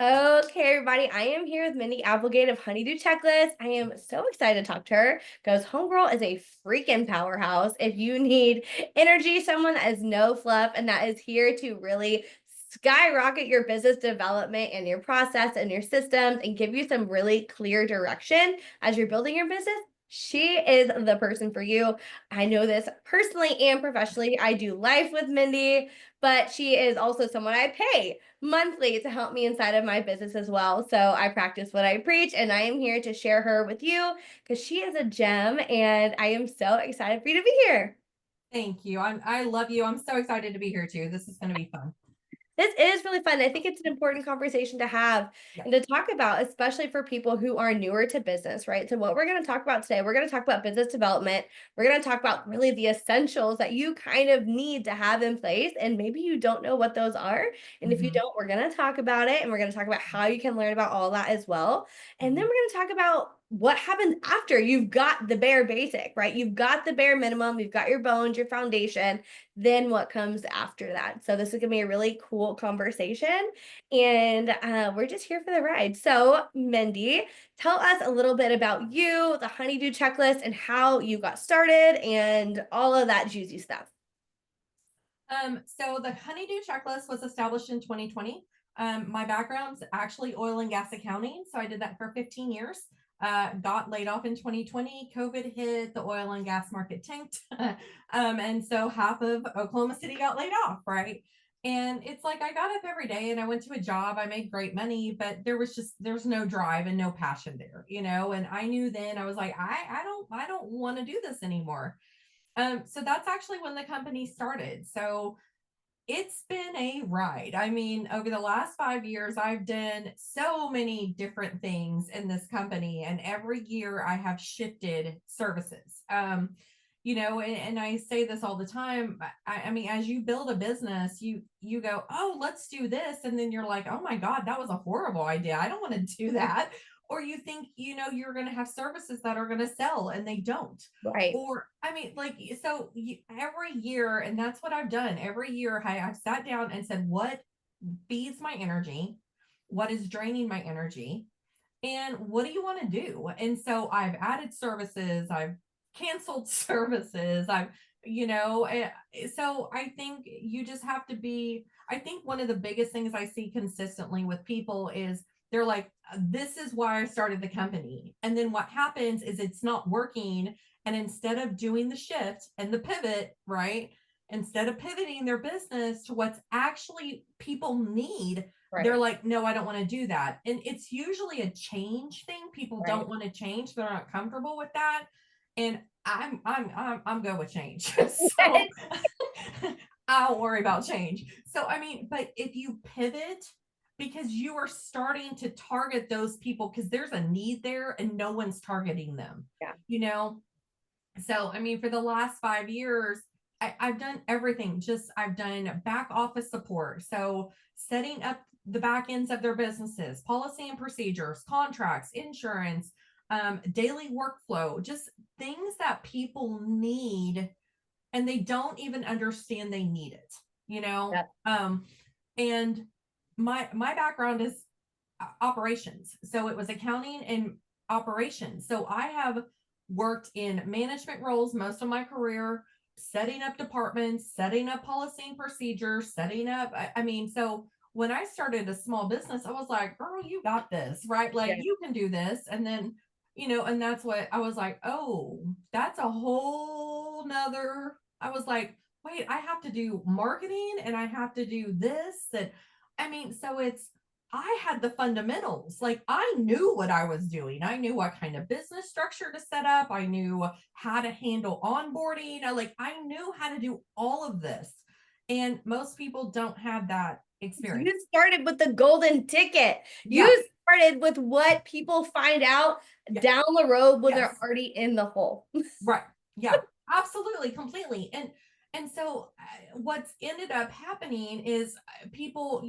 Okay, everybody, I am here with Mendy Applegate of Honeydew Checklist. I am so excited to talk to her because Homegirl is a freaking powerhouse. If you need energy, someone that is no fluff and that is here to really skyrocket your business development and your process and your systems and give you some really clear direction as you're building your business, she is the person for you. I know this personally and professionally. I do life with Mendy, but she is also someone I pay monthly to help me inside of my business as well. So I practice what I preach, and I am here to share her with you because she is a gem, and I am so excited for you to be here. Thank you. I love you. I'm so excited to be here too. This is going to be fun. This is really fun. I think it's an important conversation to have Yeah. and to talk about, especially for people who are newer to business, right? So, what we're going to talk about today, we're going to talk about business development. We're going to talk about really the essentials that you kind of need to have in place. And maybe you don't know what those are. And if you hmm don't, we're going to talk about it and we're going to talk about how you can learn about all that as well. And then we're hmm going to talk about what happens after you've got the bare basic, right? You've got the bare minimum, you've got your bones, your foundation, then what comes after that. So this is going to be a really cool conversation, and we're just here for the ride. So, Mendy, tell us a little bit about you, the Honeydew Checklist, and how you got started, and all of that juicy stuff. So the Honeydew Checklist was established in 2020. My background's actually oil and gas accounting, so I did that for 15 years. Got laid off in 2020. COVID hit, the oil and gas market tanked, and so half of Oklahoma City got laid off, right? And it's like I got up every day and I went to a job. I made great money, but there's no drive and no passion there, And I knew then I was like, I don't want to do this anymore. So that's actually when the company started. So it's been a ride. I mean, over the last 5 years, I've done so many different things in this company, and every year I have shifted services. And I say this all the time. I mean, as you build a business, you go, oh, let's do this, and then you're like, oh my God, that was a horrible idea. I don't want to do that. Or you think, you're going to have services that are going to sell, and they don't. Right. Or I mean, like, so every year, and that's what I've done every year. I've sat down and said, what feeds my energy, what is draining my energy, and what do you want to do? And so I've added services, I've canceled services, so I think you just have to be. I think one of the biggest things I see consistently with people is they're like, this is why I started the company. And then what happens is it's not working. And instead of doing the shift and the pivot, right? Instead of pivoting their business to what's actually people need, they're Right. like, no, I don't want to do that. And it's usually a change thing. People Right. don't want to change. They're not comfortable with that. And I'm good with change. So I don't worry about change. So I mean, but if you pivot because you are starting to target those people because there's a need there and no one's targeting them, Yeah. you know? So, I mean, for the last 5 years, I've done everything. I've done back office support. So, setting up the back ends of their businesses, policy and procedures, contracts, insurance, daily workflow, just things that people need and they don't even understand they need it, you know? Yeah. And my background is operations. So it was accounting and operations. So I have worked in management roles most of my career, setting up departments, setting up policy and procedures, setting up, I mean, so when I started a small business, I was like, girl, you got this, right? Like Yeah. you can do this. And then, and that's what I was like, oh, that's a whole nother. I was like, wait, I have to do marketing and I have to do this. And I mean, so I had the fundamentals. Like I knew what I was doing. I knew what kind of business structure to set up. I knew how to handle onboarding. I knew how to do all of this. And most people don't have that You experience. started with the golden ticket. Yeah. You started with what people find out Yeah. down the road when they're Yes. already in the hole. Right. Yeah. Absolutely. Completely. And so what's ended up happening is people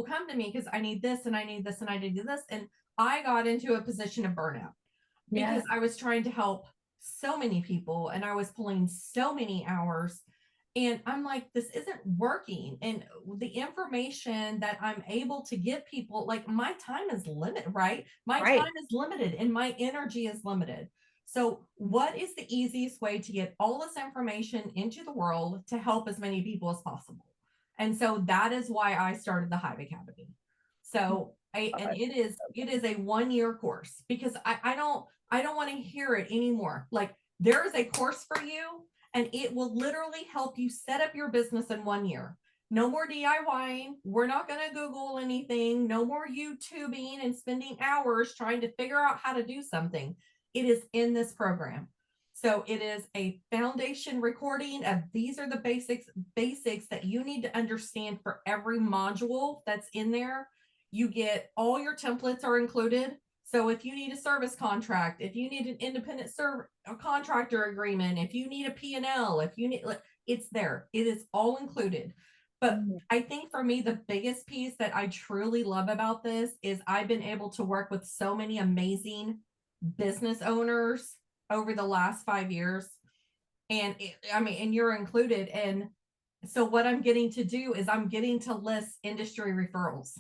come to me because I need this and I need this and I need this. And I got into a position of burnout because Yeah. I was trying to help so many people and I was pulling so many hours. And I'm like, this isn't working. And the information that I'm able to give people, like my time is limited, right? My Right. time is limited and my energy is limited. So, what is the easiest way to get all this information into the world to help as many people as possible? And so that is why I started the Hive Academy. So, and it is a 1 year course because I don't want to hear it anymore. Like there is a course for you and it will literally help you set up your business in 1 year. No more DIYing. We're not going to Google anything. No more YouTubing and spending hours trying to figure out how to do something. It is in this program. So it is a foundation recording of these are the basics that you need to understand for every module that's in there. You get all your templates are included. So if you need a service contract, if you need an independent a contractor agreement, if you need a P&L, if you need, it's there. It is all included. But Mhm. I think for me, the biggest piece that I truly love about this is I've been able to work with so many amazing business owners over the last 5 years. And and you're included. And so what I'm getting to do is I'm getting to list industry referrals.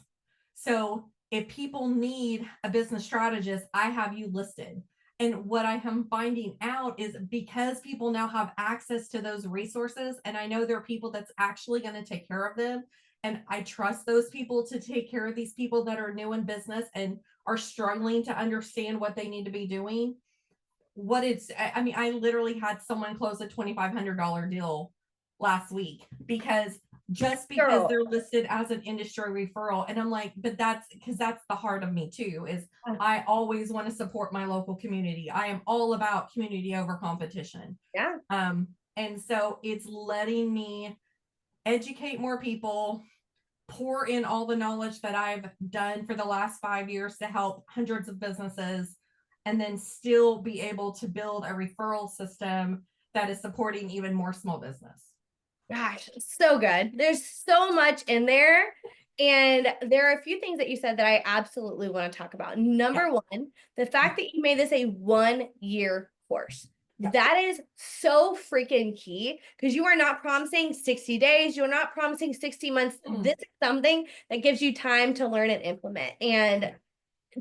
So if people need a business strategist, I have you listed. And what I am finding out is because people now have access to those resources, and I know there are people that's actually going to take care of them. And I trust those people to take care of these people that are new in business and are struggling to understand what they need to be doing. I literally had someone close a $2,500 deal last week because Girl. they're listed as an industry referral. And I'm like, but that's because that's the heart of me too, is I always want to support my local community. I am all about community over competition. Yeah. And so it's letting me educate more people, pour in all the knowledge that I've done for the last 5 years to help hundreds of businesses, and then still be able to build a referral system that is supporting even more small business. Gosh, so good. There's so much in there. And there are a few things that you said that I absolutely want to talk about. Yeah. Number one, the fact that you made this a 1 year course. Yeah. That is so freaking key because you are not promising 60 days. You're not promising 60 months. Mm-hmm. This is something that gives you time to learn and implement. And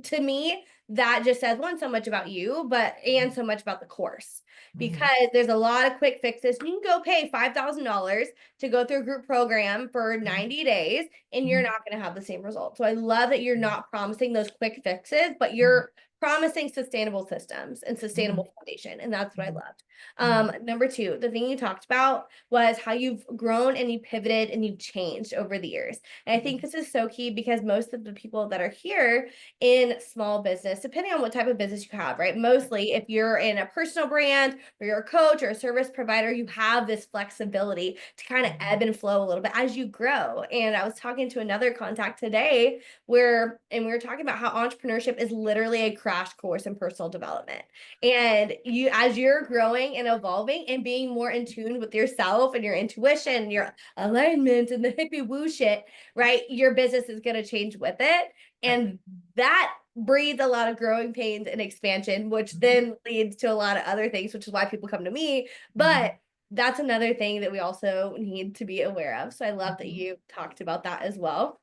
to me, that just says one, so much about you, but and so much about the course Mm-hmm. because there's a lot of quick fixes. You can go pay $5,000 to go through a group program for 90 days and you're Mm-hmm. not going to have the same result. So I love that you're not promising those quick fixes, but Mm-hmm. you're promising sustainable systems and Mm-hmm. sustainable foundation. And that's what I loved. Mm-hmm. Number two, the thing you talked about was how you've grown and you pivoted and you've changed over the years. And I think this is so key because most of the people that are here in small business, depending on what type of business you have, right? Mostly if you're in a personal brand or you're a coach or a service provider, you have this flexibility to kind of ebb and flow a little bit as you grow. And I was talking to another contact today and we were talking about how entrepreneurship is literally a crash course in personal development. And you, as you're growing and evolving and being more in tune with yourself and your intuition, and your alignment and the hippie woo shit, right? Your business is going to change with it. Right. And that breeds a lot of growing pains and expansion, which Mm-hmm. then leads to a lot of other things, which is why people come to me. Mm-hmm. But that's another thing that we also need to be aware of. So I love that Mm-hmm. you talked about that as well.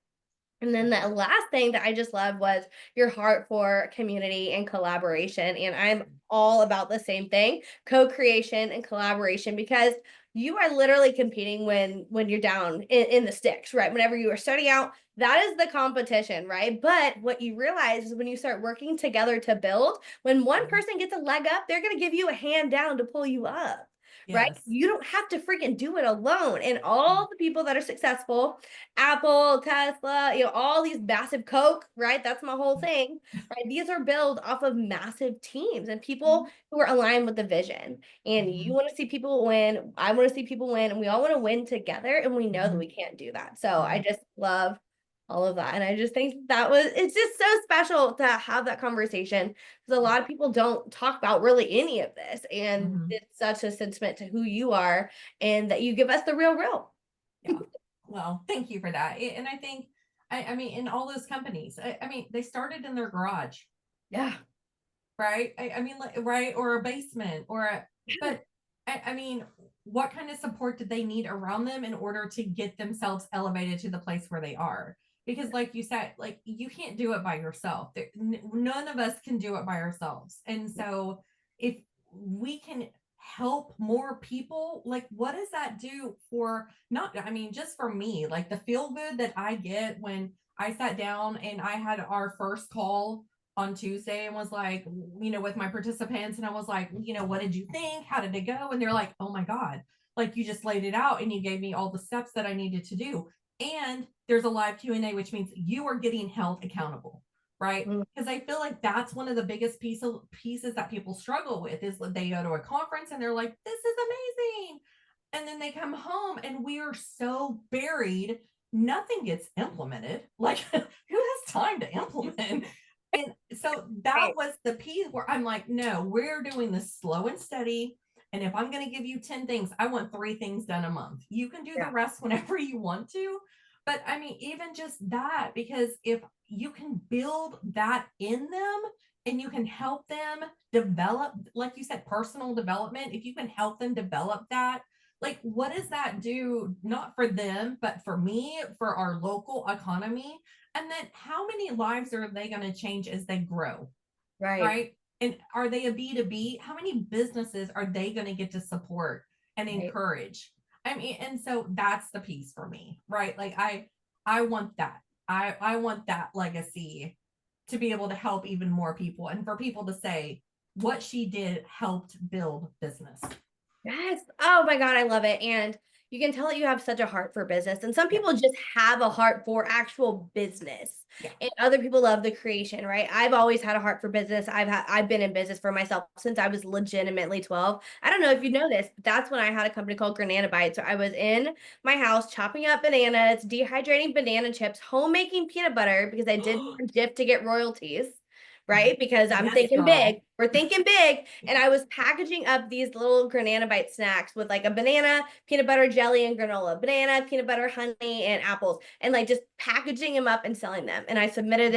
And then the last thing that I just loved was your heart for community and collaboration. And I'm all about the same thing, co-creation and collaboration, because you are literally competing when you're down in the sticks, right? Whenever you are starting out, that is the competition, right? But what you realize is when you start working together to build, when one person gets a leg up, they're going to give you a hand down to pull you up. Right? Yes. You don't have to freaking do it alone. And all the people that are successful, Apple, Tesla, all these massive Coke, right? That's my whole thing, right? These are built off of massive teams and people who are aligned with the vision. And you Mm-hmm. want to see people win. I want to see people win. And we all want to win together. And we know that Mm-hmm. we can't do that. So I Mm-hmm. just love all of that. And I just think it's just so special to have that conversation because a lot of people don't talk about really any of this. And Mm-hmm. it's such a sentiment to who you are and that you give us the real. Yeah. Well, thank you for that. And I think, I mean, in all those companies, I mean, they started in their garage, Yeah. right? Right. Or a basement but I mean, what kind of support did they need around them in order to get themselves elevated to the place where they are? Because, like you said, like you can't do it by yourself. None of us can do it by ourselves. And so, if we can help more people, like what does that do for not, I mean, just for me, like the feel good that I get when I sat down and I had our first call on Tuesday and was like, with my participants, and I was like, what did you think? How did it go? And they're like, oh my God, like you just laid it out and you gave me all the steps that I needed to do. And there's a live Q&A, which means you are getting held accountable, right? Mm. Because I feel like that's one of the biggest pieces that people struggle with is that they go to a conference and they're like, this is amazing. And then they come home and we are so buried, nothing gets implemented. Like, who has time to implement? And so that Right. was the piece where I'm like, no, we're doing this slow and steady. And if I'm going to give you 10 things, I want 3 things done a month. You can do the Yeah. rest whenever you want to. But I mean, even just that, because if you can build that in them and you can help them develop, like you said, personal development, if you can help them develop that, like what does that do, not for them, but for me, for our local economy? And then how many lives are they going to change as they grow? Right. Right. And are they a B2B? How many businesses are they going to get to support and Right. encourage? I mean, and so that's the piece for me, right? Like I want that. I want that legacy to be able to help even more people and for people to say what she did helped build business. Yes. Oh my God, I love it. And you can tell that you have such a heart for business. And some Yeah. people just have a heart for actual business. Yeah. And other people love the creation, right? I've always had a heart for business. I've been in business for myself since I was legitimately 12. I don't know if you know this, but that's when I had a company called Granana Bites. So I was in my house chopping up bananas, dehydrating banana chips, homemaking peanut butter because I didn't want Jif to get royalties. Right? Because I'm Yes, thinking girl. big. We're thinking big. And I was packaging up these little Granana Bite snacks with like a banana, peanut butter jelly, and granola, banana, peanut butter, honey, and apples, and like just packaging them up and selling them. And I submitted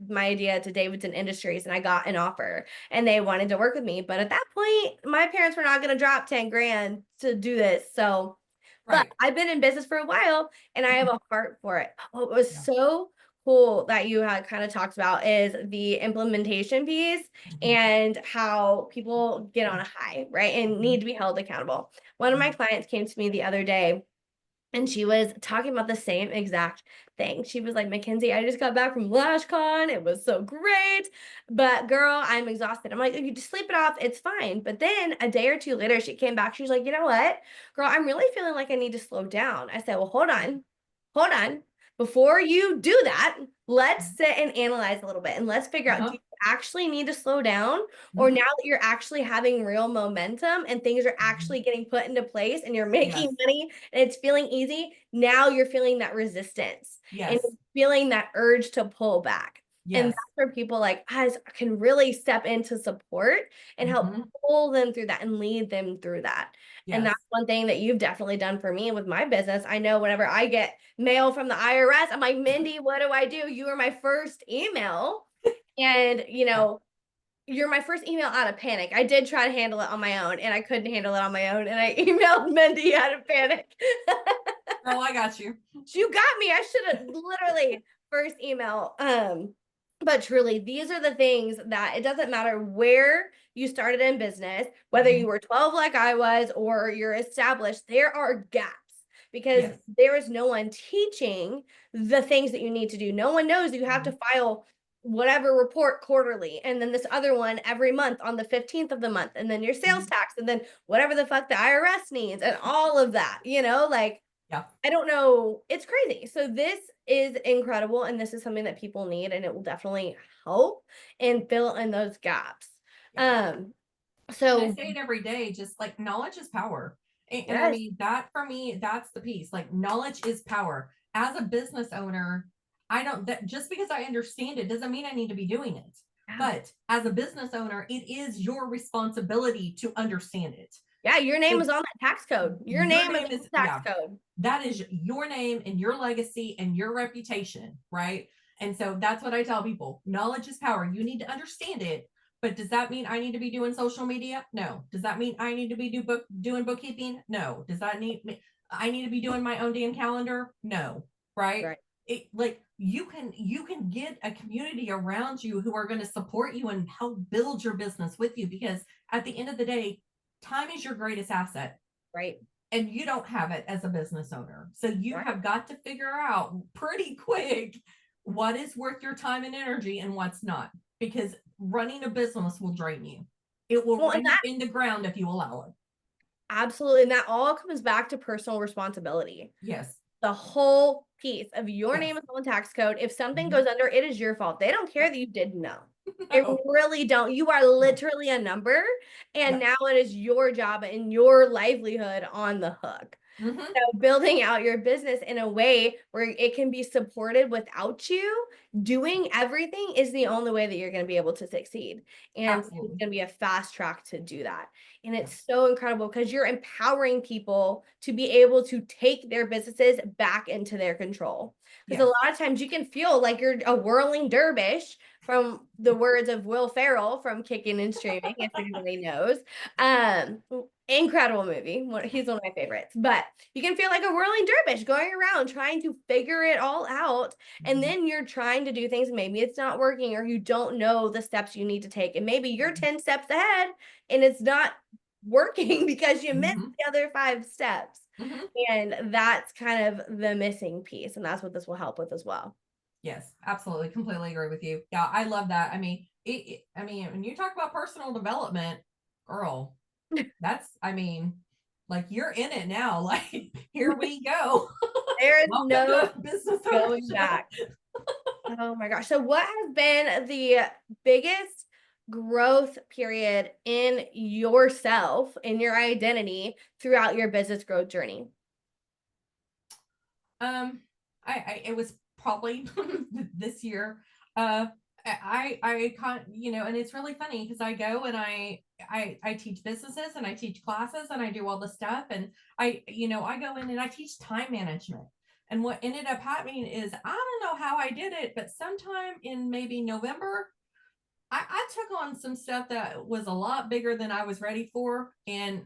my idea to Davidson Industries, and I got an offer, and they wanted to work with me. But at that point, my parents were not going to drop 10 grand to do this. So, but Right. I've been in business for a while, and I have a heart for it. What was Yeah. so cool that you had kind of talked about is the implementation piece Mhm. and how people get on a high, right? And need Mhm. to be held accountable. One of my clients came to me the other day and she was talking about the same exact thing. She was like, Mackenzie, I just got back from LashCon. It was so great. But girl, I'm exhausted. I'm like, you just sleep it off. It's fine. But then a day or two later, she came back. She was like, you know what? Girl, I'm really feeling like I need to slow down. I said, well, hold on. Hold on. Before you do that, let's sit and analyze a little bit and let's figure out, do Uh-huh. you actually need to slow down? Or now Mhm. that you're actually having real momentum and things are Mhm. actually getting put into place and you're making Yes. money and it's feeling easy, now you're feeling that resistance and Yes. feeling that urge to pull back. And Yes. that's where people like us can really step into support and help Mhm. pull them through that and lead them through that. And Yes. that's one thing that you've definitely done for me with my business. I know whenever I get mail from the IRS, I'm like, Mindy, what do I do? You were my first email. And, Yeah. you're my first email out of panic. I did try to handle it on my own and I couldn't handle it on my own. And I emailed Mendy out of panic. Girl, I got you. You got me. I should have literally first email. But truly, these are the things that it doesn't matter where you started in business, whether you Mhm. were 12 like I was or you're established, there are gaps because Yes. there is no one teaching the things that you need to do. No one knows you have to Mhm. file whatever report quarterly and then this other one every month on the 15th of the month and then your sales Mhm. tax and then whatever the fuck the IRS needs and all of that, like Yeah. I don't know. It's crazy. So this is incredible, and this is something that people need, and it will definitely help and fill in those gaps. Yeah. Um, And I so say it every day, just like knowledge is power. And I yes, mean, that for me, that's the piece. Like, knowledge is power. As a business owner, I don't, that just because I understand it doesn't mean I need to be doing it. yeah, But as a business owner, it is your responsibility to understand it. yeah. Your name It, is on that tax code. Your your name is name on is, the tax yeah, code. that is your name and your legacy and your reputation, right? And so that's what I tell people. Knowledge is power. You need to understand it, But does that mean I need to be doing social media? No. Does that mean I need to be doing bookkeeping? No. Does that need I need to be doing my own damn calendar? No. Right? Right. It like you can get a community around you who are going to support you and help build your business with you, because at the end of the day, time is your greatest asset, Right. and you don't have it as a business owner. So you Right. have got to figure out pretty quick what is worth your time and energy and what's not, because running a business will drain you. It will Well, and run you in the ground if you allow it. absolutely. And that all comes back to personal responsibility. Yes. The whole piece of your Yes. name is on the tax code. If something Mhm. goes under, it is your fault. They don't care Yep. that you didn't know. They No. really don't. You are No. literally a number. And Yep. now it is your job and your livelihood on the hook. Mm-hmm. So building out your business in a way where it can be supported without you doing everything is the only way that you're going to be able to succeed. And it's Absolutely. going to be a fast track to do that. And Yeah. it's so incredible because you're empowering people to be able to take their businesses back into their control. Because a Yes. lot of times you can feel like you're a whirling dervish, from the words of Will Ferrell from Kicking and Streaming, if anybody knows. Um, Incredible movie. He's one of my favorites. But you can feel like a whirling dervish going around trying to figure it all out. And Mhm. then you're trying to do things. Maybe it's not working, or you don't know the steps you need to take. And maybe you're 10 steps ahead and it's not working because you missed Mhm. the other 5 steps. Mhm. And that's kind of the missing piece. And that's what this will help with as well. Yes, absolutely. Completely agree with you. Yeah, I love that. I mean, I mean, when you talk about personal development, girl, that's, I mean, like you're in it now. Like, here we go. There is Welcome no to business going ownership. back. Oh my gosh. So what has been the biggest growth period in yourself, in your identity throughout your business growth journey? Um, it was probably this year. Uh, I can't, and it's really funny because I go and I teach businesses and I teach classes and I do all the stuff, and I go in and I teach time management. And what ended up happening is, I don't know how I did it, but sometime in maybe November, I took on some stuff that was a lot bigger than I was ready for, and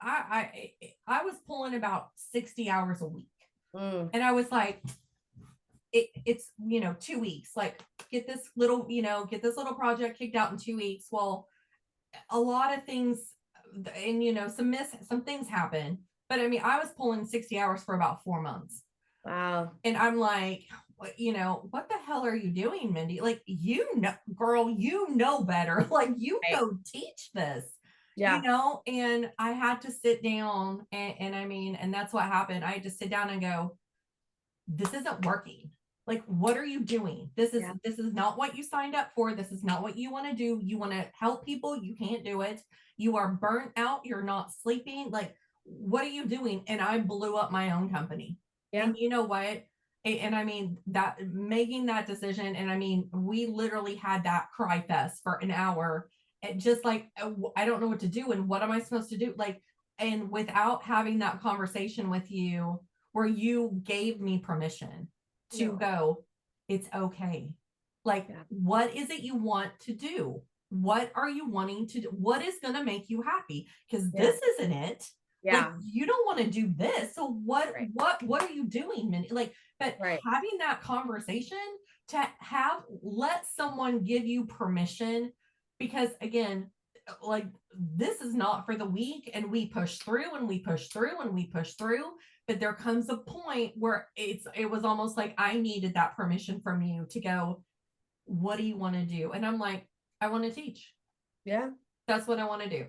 I was pulling about 60 hours a week. Mm, And I was like, it's 2 weeks. Like, get this little project kicked out in 2 weeks. Well, a lot of things, and some things happen. But I mean, I was pulling 60 hours for about 4 months, wow. and I'm like, what the hell are you doing, Mendy? Like, girl, better. Like, you Right. go teach this. Yeah. And I had to sit down, and I mean, and that's what happened. I had to sit down and go, this isn't working. Like, what are you doing? Yeah. This is not what you signed up for. This is not what you want to do. You want to help people, you can't do it. You are burnt out, you're not sleeping. Like, what are you doing? And I blew up my own company. Yeah. And you know what? And I mean, that making that decision, and I mean, we literally had that cry fest for an hour, and just like, I don't know what to do, and what am I supposed to do? Like, and without having that conversation with you, where you gave me permission to No. go, it's okay. Like, Yeah. what is it you want to do? What are you wanting to do? What is going to make you happy? Because Yeah. this isn't it. Like, Yeah. you don't want to do this. So Right. what are you doing, Minnie? Like, but Right. having that conversation, to let someone give you permission, because again, like, this is not for the weak, and we push through and we push through and we push through. But there comes a point where it was almost like I needed that permission from you to go, what do you want to do? And I'm like, I want to teach. Yeah. That's what I want to do.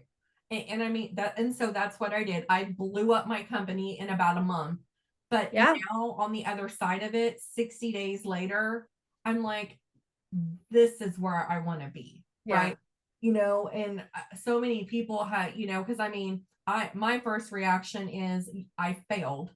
And I mean that, and so that's what I did. I blew up my company in about a month. But Yeah. now, on the other side of it, 60 days later, I'm like, this is where I want to be. Yeah. Right. And so many people had, because I mean, my first reaction is I failed.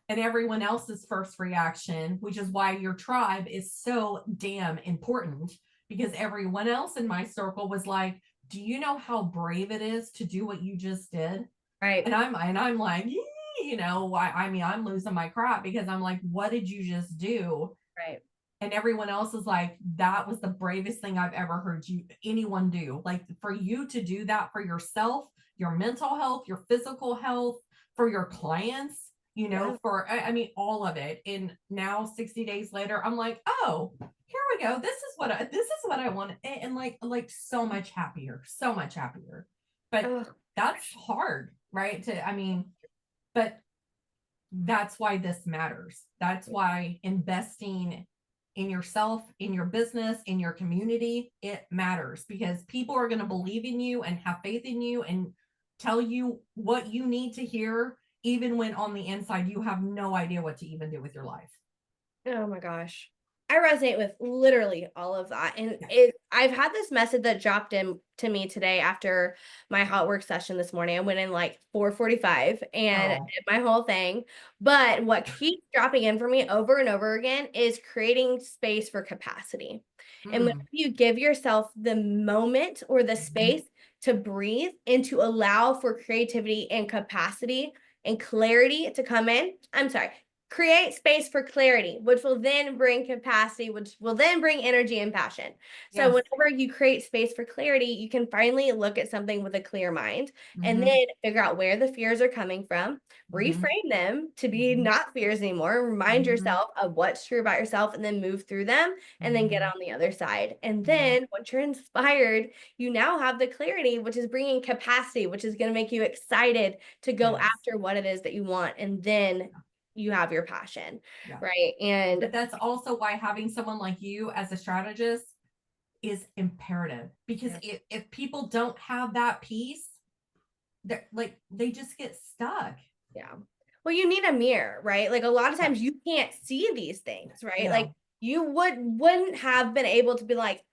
And everyone else's first reaction, which is why your tribe is so damn important, because everyone else in my circle was like, do you know how brave it is to do what you just did? Right. And I'm like, I mean, I'm losing my crap, because I'm like, what did you just do? Right. And everyone else is like, that was the bravest thing I've ever heard anyone do. Like, for you to do that for yourself, your mental health, your physical health, for your clients, Yeah. for, I mean, all of it. And now 60 days later, I'm like, oh, here we go. This is what I want. And like so much happier, so much happier. But Oh, that's hard, right? I mean, but that's why this matters. That's why investing in yourself, in your business, in your community, it matters, because people are going to believe in you and have faith in you and tell you what you need to hear, even when on the inside you have no idea what to even do with your life. oh my gosh. I resonate with literally all of that. And Yeah. I've had this message that dropped in to me today after my hot work session this morning. I went in like 4:45 and Oh. did my whole thing. But what keeps dropping in for me over and over again is creating space for capacity. And when Mm. you give yourself the moment or the Mhm. space to breathe and to allow for creativity and capacity and clarity to come in, I'm sorry, create space for clarity, which will then bring capacity, which will then bring energy and passion. So Yes. whenever you create space for clarity, you can finally look at something with a clear mind and Mm-hmm. then figure out where the fears are coming from, Mm-hmm. reframe them to be not fears anymore, remind Mm-hmm. yourself of what's true about yourself, and then move through them and then get Mm-hmm. on the other side. And Mm-hmm. then once you're inspired, you now have the clarity, which is bringing capacity, which is going to make you excited to go Yes. after what it is that you want. And then you have your passion, Yeah. right? And But that's also why having someone like you as a strategist is imperative, because yeah, if people don't have that piece, they're like, they just get stuck. yeah. Well, you need a mirror, right? Like a lot of Yeah. times you can't see these things, right? Like No. you wouldn't have been able to be like,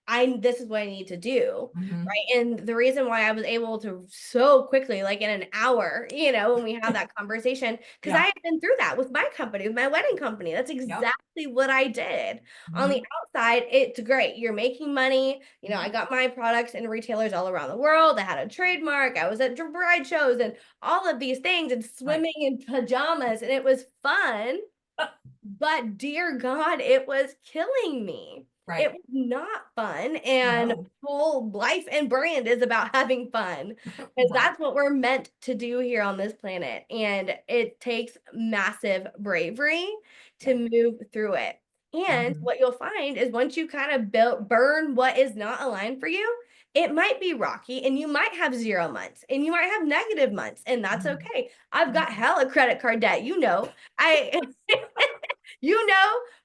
this is what I need to do, Mm-hmm. right? And the reason why I was able to so quickly, like in an hour, when we had that conversation, because I Yeah. had been through that with my company, with my wedding company. That's Yep. exactly what I did. On the Mm-hmm. outside, it's great. You're making money. I got my products in retailers all around the world. I had a trademark. I was at bride shows and all of these things and Right. swimming in pajamas, and it was fun, but dear God, it was killing me. It Right. was not fun. And No. whole life and brand is about having fun because Right. that's what we're meant to do here on this planet. And it takes massive bravery Yeah. to move through it. And Mm-hmm. what you'll find is once you kind of burn what is not aligned for you, it might be rocky and you might have 0 months and you might have negative months, and that's okay. I've got Mm-hmm. hella credit card debt, I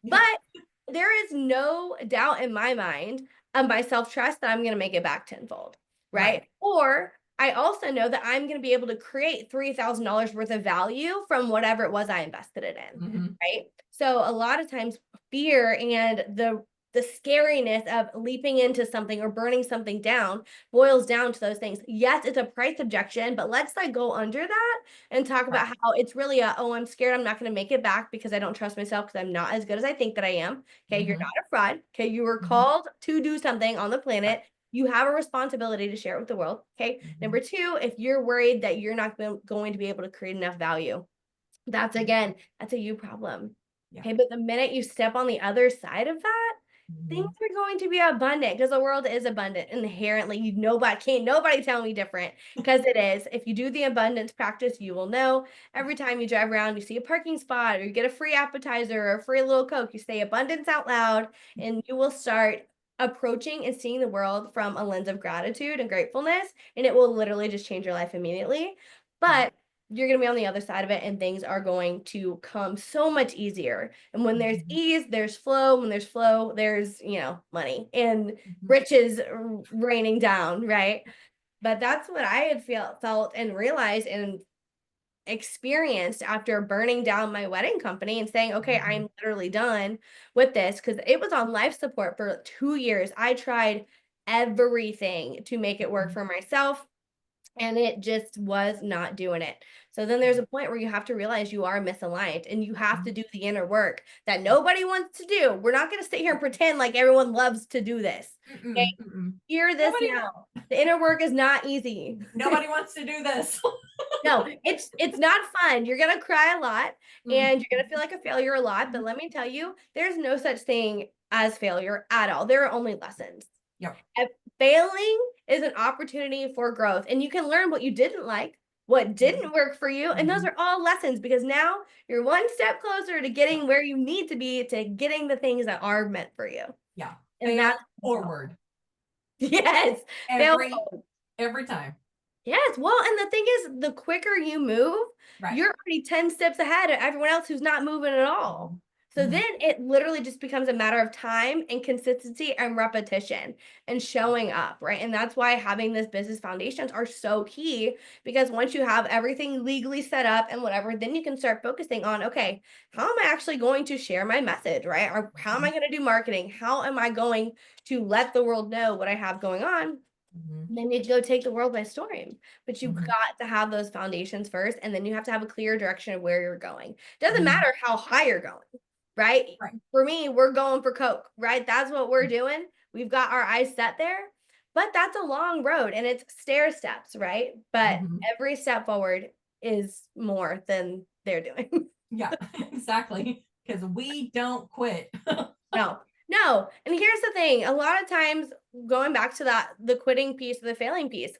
but Yeah. there is no doubt in my mind of my self-trust that I'm going to make it back tenfold, right? Right. Or I also know that I'm going to be able to create $3,000 worth of value from whatever it was I invested it in, Mm-hmm. right? So a lot of times fear and the scariness of leaping into something or burning something down boils down to those things. Yes, it's a price objection, but let's like go under that and talk Right. about how it's really oh, I'm scared I'm not going to make it back because I don't trust myself because I'm not as good as I think that I am. Okay, you're Mm-hmm. not a fraud. Okay, you were Mm-hmm. called to do something on the Right. planet. You have a responsibility to share it with the world. Okay. Mm-hmm. Number two, if you're worried that you're not going to be able to create enough value, that's a you problem. Yeah. Okay, but the minute you step on the other side of that, things Mm-hmm. are going to be abundant because the world is abundant inherently. Nobody tell me different because it is. If you do the abundance practice, you will know. Every time you drive around, you see a parking spot or you get a free appetizer or a free little Coke, you say abundance out loud and you will start approaching and seeing the world from a lens of gratitude and gratefulness, and it will literally just change your life immediately. Yeah. But you're going to be on the other side of it and things are going to come so much easier. And when there's Mm-hmm. ease, there's flow. When there's flow, there's, money and Mm-hmm. riches raining down, right? But that's what I had felt and realized and experienced after burning down my wedding company and saying, okay, Mm-hmm. I'm literally done with this because it was on life support for 2 years. I tried everything to make it work for myself. and it just was not doing it. So then there's a point where you have to realize you are misaligned and you have to do the inner work that nobody wants to do. We're not going to sit here and pretend like everyone loves to do this. Okay? Mm-mm, mm-mm. Hear this Nobody, now. The inner work is not easy. nobody wants to do this. No, it's not fun. You're gonna cry a lot Mm. and you're gonna feel like a failure a lot. But let me tell you, there's no such thing as failure at all. There are only lessons. Yep. And failing is an opportunity for growth, and you can learn what you didn't like, what didn't work for you, and those are all lessons because now you're one step closer to getting where you need to be, to getting the things that are meant for you. Yeah. And Fail that's forward. yes, fail Every time. yes. Well, and the thing is, the quicker you move, Right. you're already 10 steps ahead of everyone else who's not moving at all. So then it literally just becomes a matter of time and consistency and repetition and showing up, right? And that's why having this business foundations are so key because once you have everything legally set up and whatever, then you can start focusing on, okay, how am I actually going to share my message, right? Or how am I going to do marketing? How am I going to let the world know what I have going on? Mm-hmm. Then you go take the world by storm. But you've Mm-hmm. got to have those foundations first, and then you have to have a clear direction of where you're going. Doesn't Mm-hmm. matter how high you're going, right? Right. For me, we're going for Coke, right? That's what we're doing. We've got our eyes set there, but that's a long road and it's stair steps, right? But Mm-hmm. every step forward is more than they're doing. Yeah, exactly. Because we don't quit. No, no. And here's the thing, a lot of times going back to that, the quitting piece, the failing piece,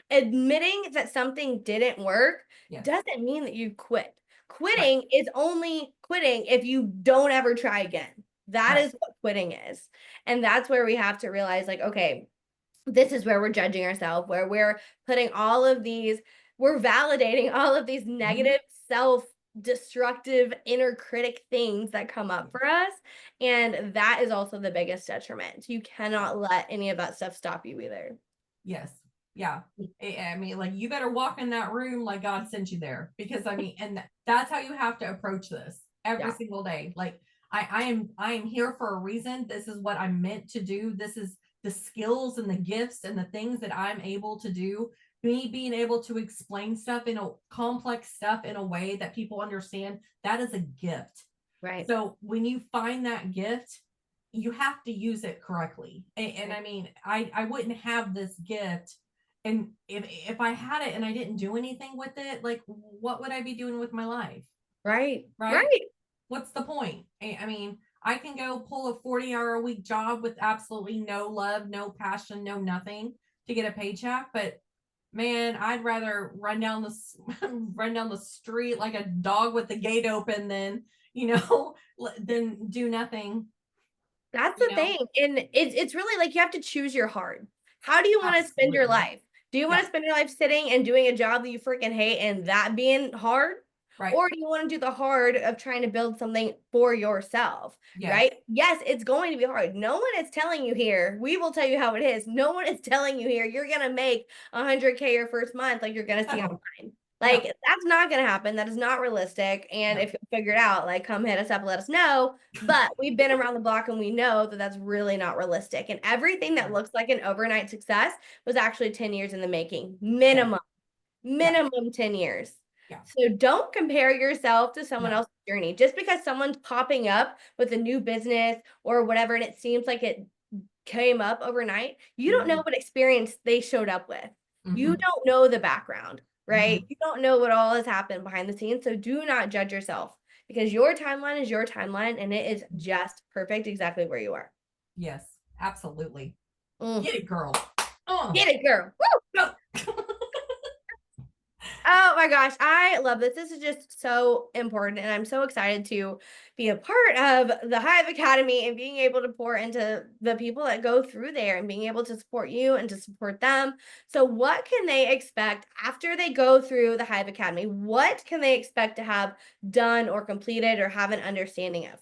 admitting that something didn't work Yes. doesn't mean that you quit. Right. Quitting is only quitting if you don't ever try again. That Right. is what quitting is. And that's where we have to realize, like, okay, this is where we're judging ourselves, where we're putting all of these, we're validating all of these negative self destructive inner critic things that come up for us. And that is also the biggest detriment. You cannot let any of that stuff stop you either. Yes. Yeah. I mean, like, you better walk in that room like God sent you there, because I mean, and that's how you have to approach this every single day. Like, I am here for a reason. This is what I'm meant to do. This is the skills and the gifts and the things that I'm able to do. Me being able to explain stuff in a complex stuff in a way that people understand, that is a gift. Right. So when you find that gift, you have to use it correctly. And I mean, I wouldn't have this gift, and if I had it and I didn't do anything with it, like, what would I be doing with my life? Right. Right. Right. What's the point? I mean, I can go pull a 40-hour a week job with absolutely no love, no passion, no nothing to get a paycheck, but man, I'd rather run down the run down the street like a dog with the gate open than, than do nothing. That's you the know thing. And it's really like you have to choose your heart. How do you want to spend your Absolutely. life? Do you want Yeah. to spend your life sitting and doing a job that you freaking hate and that being hard? Right. Or do you want to do the hard of trying to build something for yourself? Yes. Right? Yes, it's going to be hard. No one is telling you here. We will tell you how it is. No one is telling you here you're going to make 100K your first month like you're going to see online. Like, that's not going to happen. That is not realistic. And if you figure it out, like, come hit us up, let us know. But we've been around the block and we know that that's really not realistic. And everything that looks like an overnight success was actually 10 years in the making, minimum 10 years. Yeah. So don't compare yourself to someone No. else's journey. Just because someone's popping up with a new business or whatever, and it seems like it came up overnight, you don't know what experience they showed up with. You don't know the background, right? You don't know what all has happened behind the scenes. So do not judge yourself because your timeline is your timeline and it is just perfect exactly where you are. Yes, absolutely. Mm. Get it, girl. Get it, girl. Woo! Oh my gosh, I love this. This is just so important, and I'm so excited to be a part of the Hive Academy and being able to pour into the people that go through there and being able to support you and to support them. So, what can they expect after they go through the Hive Academy? What can they expect to have done or completed or have an understanding of?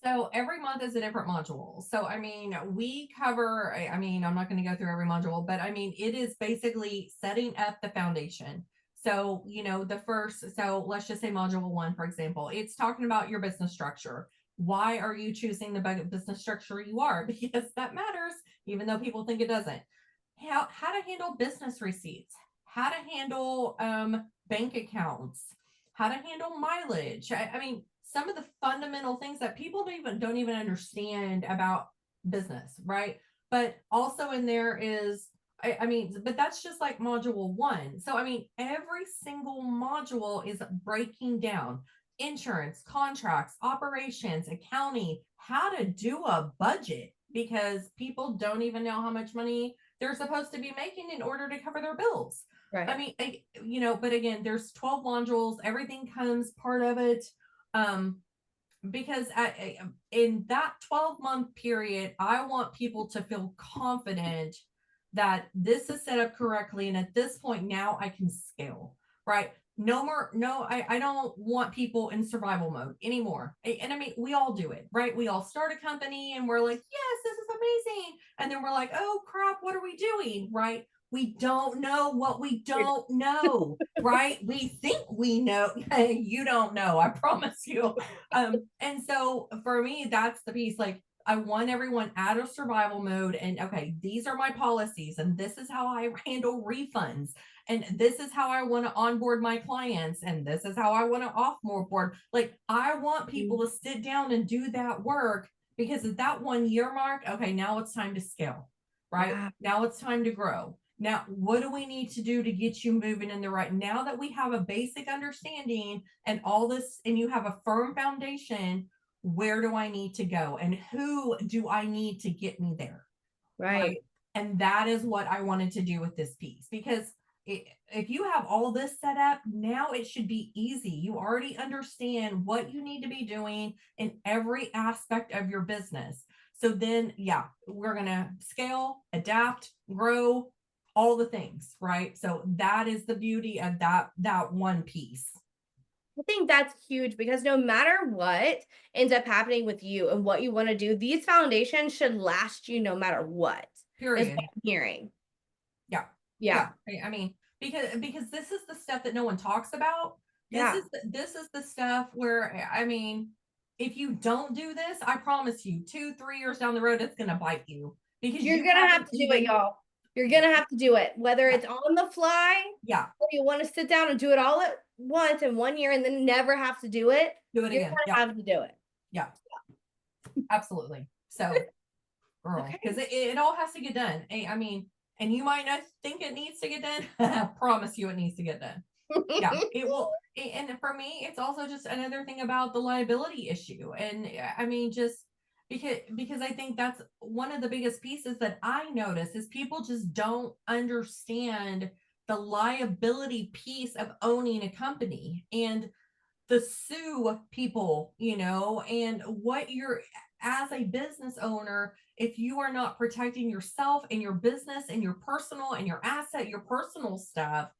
So every month is a different module. So, I mean, we cover, I mean, I'm not going to go through every module, but I mean, it is basically setting up the foundation. So, so let's just say module 1, for example, it's talking about your business structure. Why are you choosing the business structure you are? Because that matters, even though people think it doesn't. how to handle business receipts, how to handle bank accounts, how to handle mileage. I mean, some of the fundamental things that people don't even understand about business, right? But also in there is, I mean, but that's just like module one. So I mean, every single module is breaking down insurance, contracts, operations, accounting, how to do a budget, because people don't even know how much money they're supposed to be making in order to cover their bills. I Right. mean, but again, there's 12 modules, everything comes part of it. Um, because in that 12-month period, I want people to feel confident that this is set up correctly. And at this point, now I can scale, right? No more, no, I don't want people in survival mode anymore. And I mean, we all do it, right? We all start a company and we're like, yes, this is amazing. And then we're like, oh crap, what are we doing? Right? We don't know what we don't know, right? We think we know. You don't know, I promise you. And so for me, that's the piece. Like, I want everyone out of survival mode and okay, these are my policies and this is how I handle refunds and this is how I want to onboard my clients and this is how I want to offboard. Like, I want people to sit down and do that work, because at that 1 year mark, okay, now it's time to scale, right? Yeah. Now it's time to grow. Now, what do we need to do to get you moving in the right? Now that we have a basic understanding and all this, and you have a firm foundation, where do I need to go? And who do I need to get me there? Right. Right. And that is what I wanted to do with this piece, because if you have all this set up, now it should be easy. You already understand what you need to be doing in every aspect of your business. So then, yeah, we're going to scale, adapt, grow, all the things, right? So that is the beauty of that one piece. I think that's huge because no matter what ends up happening with you and what you want to do, these foundations should last you no matter what, is what Period. I'm hearing. Yeah. Yeah. Yeah. I mean, because this is the stuff that no one talks about. Yeah. This is the stuff where, I mean, if you don't do this, I promise you, 2, 3 years down the road, it's gonna bite you because You're you gonna have haven't to do it, even. y'all. You're gonna have to do it, whether Yeah. it's on the fly Yeah. or you want to sit down and do it all at once in 1 year and then never have to do it. Do it You're again. gonna Yeah. have to do it. Yeah. Absolutely. So, girl, because Okay. it all has to get done. I mean, and you might not think it needs to get done. I promise you, it needs to get done. Yeah, it will. And for me, it's also just another thing about the liability issue. And I mean, just because I think that's one of the biggest pieces that I notice is people just don't understand the liability piece of owning a company and the sue people, and what you're, as a business owner, if you are not protecting yourself and your business and your personal and your asset, your personal stuff,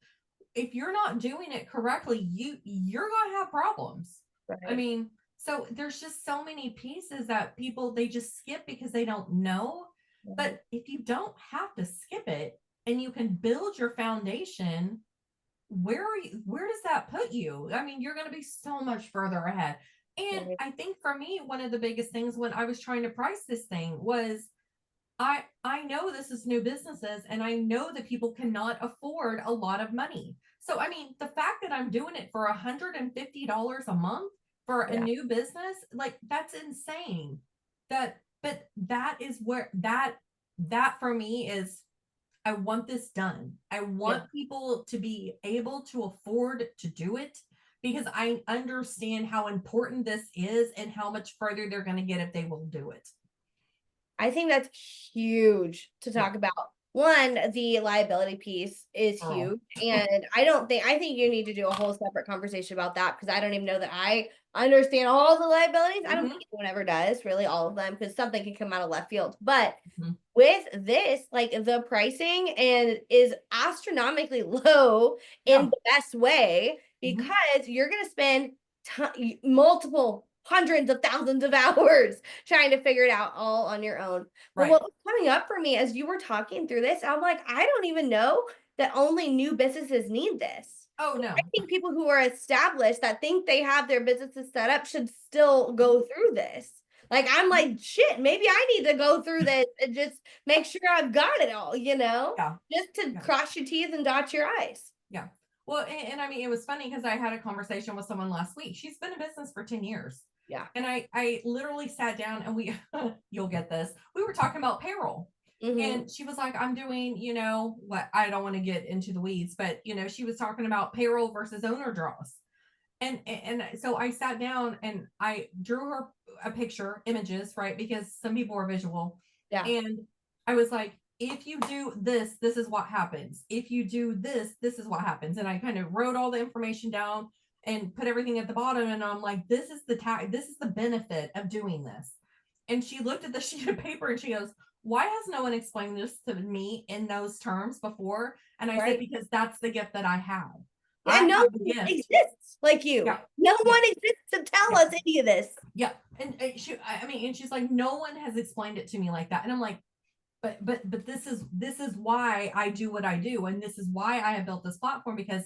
if you're not doing it correctly, you're going to have problems. I Right. mean, so there's just so many pieces that people, they just skip because they don't know. Right. But if you don't have to skip it and you can build your foundation, where does that put you? I mean, you're going to be so much further ahead. And Right. I think for me, one of the biggest things when I was trying to price this thing was, I know this is new businesses and I know that people cannot afford a lot of money. So I mean, the fact that I'm doing it for $150 a month for a Yeah. new business, like, that's insane. But that is where that for me is, I want this done. I Yeah. want people to be able to afford to do it, because I understand how important this is and how much further they're going to get if they will do it. I think that's huge to Yeah, talk about. One, the liability piece is girl. huge. And I think you need to do a whole separate conversation about that because I don't even know that I understand all the liabilities. I don't Mm-hmm, think anyone ever does, really, all of them, because something can come out of left field. But mm-hmm. with this, like the pricing and is astronomically low in Yeah. the best way Mm-hmm. because you're going to spend multiple hundreds of thousands of hours trying to figure it out all on your own. But Right. what was coming up for me as you were talking through this, I'm like, I don't even know that only new businesses need this. Oh I no. think people who are established that think they have their businesses set up should still go through this. Like, I'm like, shit, maybe I need to go through this and just make sure I've got it all, Yeah. just to Yeah. cross your T's and dot your I's. Yeah. Well, and I mean, it was funny because I had a conversation with someone last week. She's been in business for 10 years. Yeah. And I literally sat down and you'll get this. We were talking about payroll. Mm-hmm. And she was like, I'm doing, what, I don't want to get into the weeds, but, she was talking about payroll versus owner draws. And so I sat down and I drew her a picture, images, right? Because some people are visual. Yeah. And I was like, if you do this, this is what happens. If you do this, this is what happens. And I kind of wrote all the information down and put everything at the bottom. And I'm like, this is the benefit of doing this. And she looked at the sheet of paper and she goes, why has no one explained this to me in those terms before? And I said, Right. because that's the gift that I have. Yeah, I no have the one gift. exists like you. Yeah. No Yeah. one exists to tell Yeah. us any of this. Yeah. And and she's like, no one has explained it to me like that. And I'm like, but this is why I do what I do. And this is why I have built this platform, because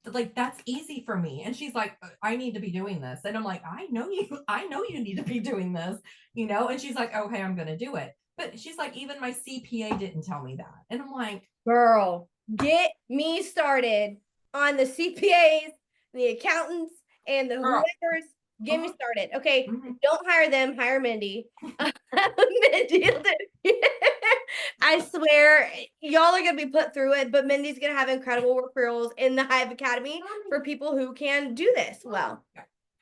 like, that's easy for me. And she's like, I need to be doing this. And I'm like, I know you need to be doing this, and she's like, okay, I'm going to do it. But she's like, even my CPA didn't tell me that. And I'm like, Girl, get me started on the CPAs, the accountants, and the girl. whoever's. Get me started. Okay. Mhm. Don't hire them, hire Mendy. Mendy, I swear, y'all are gonna be put through it, but Mendy's gonna have incredible referrals in the Hive Academy for people who can do this well.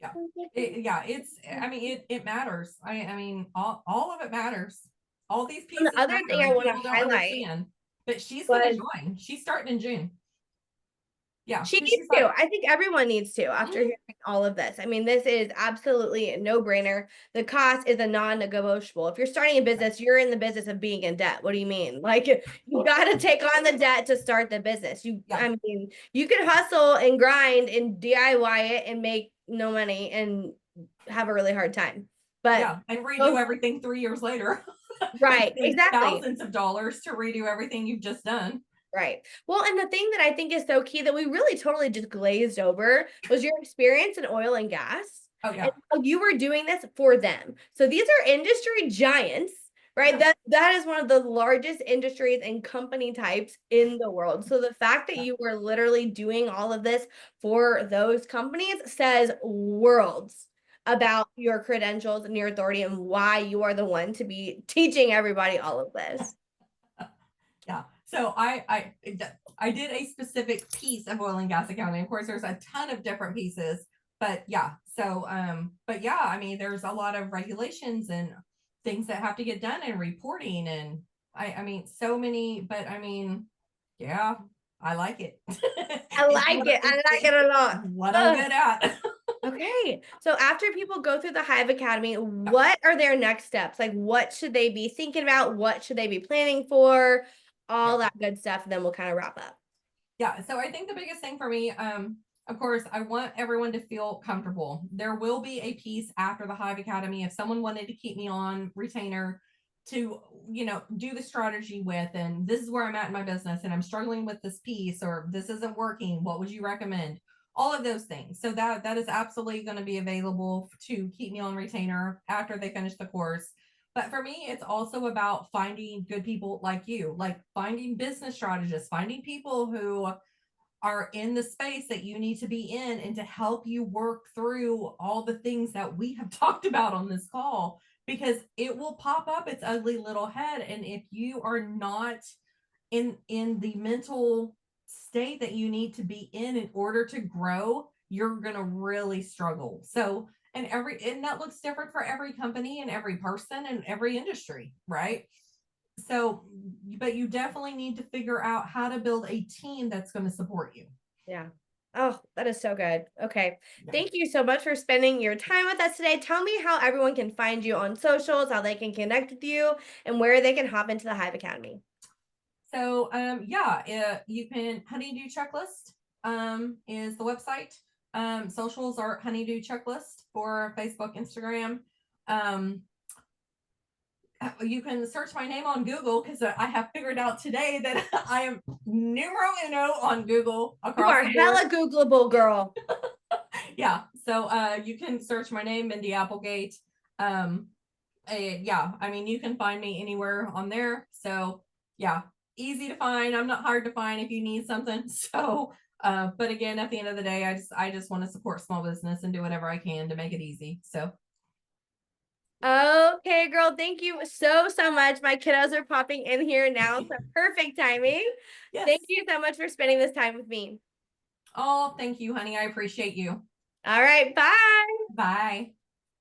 Yeah. It matters. I mean, all of it matters. All these And pieces the other matter, thing I and want to people don't highlight understand. But she's was gonna join. She's starting in June. Yeah, she because needs she's to. like, I think everyone needs to after hearing all of this. I mean, this is absolutely a no-brainer. The cost is a non-negotiable. If you're starting a business, you're in the business of being in debt. What do you mean? Like, you got to take on the debt to start the business. I mean, you can hustle and grind and DIY it and make no money and have a really hard time. But and redo everything 3 years later. right, And exactly. thousands of dollars to redo everything you've just done. Right. Well, and the thing that I think is so key that we really totally just glazed over was your experience in oil and gas. Oh yeah. And how you were doing this for them. So these are industry giants, right? Yeah. That is one of the largest industries and company types in the world. So the fact that you were literally doing all of this for those companies says worlds about your credentials and your authority and why you are the one to be teaching everybody all of this. Yeah. So I did a specific piece of oil and gas accounting. Of course, there's a ton of different pieces, but yeah. So but yeah, I mean, there's a lot of regulations and things that have to get done and reporting, and I mean, so many. But I mean, yeah, I like it. I like it. I like it a lot. What I'm good at. Okay. So after people go through the Hive Academy, what are their next steps? Like, what should they be thinking about? What should they be planning for? All that good stuff. And then we'll kind of wrap up. Yeah. So I think the biggest thing for me, of course, I want everyone to feel comfortable. There will be a piece after the Hive Academy. If someone wanted to keep me on retainer to, do the strategy with, and this is where I'm at in my business and I'm struggling with this piece, or this isn't working, what would you recommend? All of those things. So that is absolutely going to be available to keep me on retainer after they finish the course. But for me, it's also about finding good people like you, like finding business strategists, finding people who are in the space that you need to be in, and to help you work through all the things that we have talked about on this call, because it will pop up its ugly little head. And if you are not in the mental state that you need to be in order to grow, you're going to really struggle. So, and that looks different for every company and every person and every industry, right? So, but you definitely need to figure out how to build a team that's going to support you. Yeah. Oh, that is so good. Okay. Thank you so much for spending your time with us today. Tell me how everyone can find you on socials, how they can connect with you, and where they can hop into the Hive Academy. So, you can Honeydew Checklist is the website. Socials are Honeydew Checklist for Facebook, Instagram. You can search my name on Google, because I have figured out today that I am numero uno on Google across You are the board. hella Googleable, girl. Yeah. So you can search my name, Mendy Applegate. Yeah, I mean, you can find me anywhere on there. So yeah, easy to find. I'm not hard to find if you need something. So, but again, at the end of the day, I just want to support small business and do whatever I can to make it easy. So Okay, girl, thank you so much. My kiddos are popping in here now, so perfect timing. yes. Thank you so much for spending this time with me. Oh, thank you, honey. I appreciate you. All right, bye. Bye.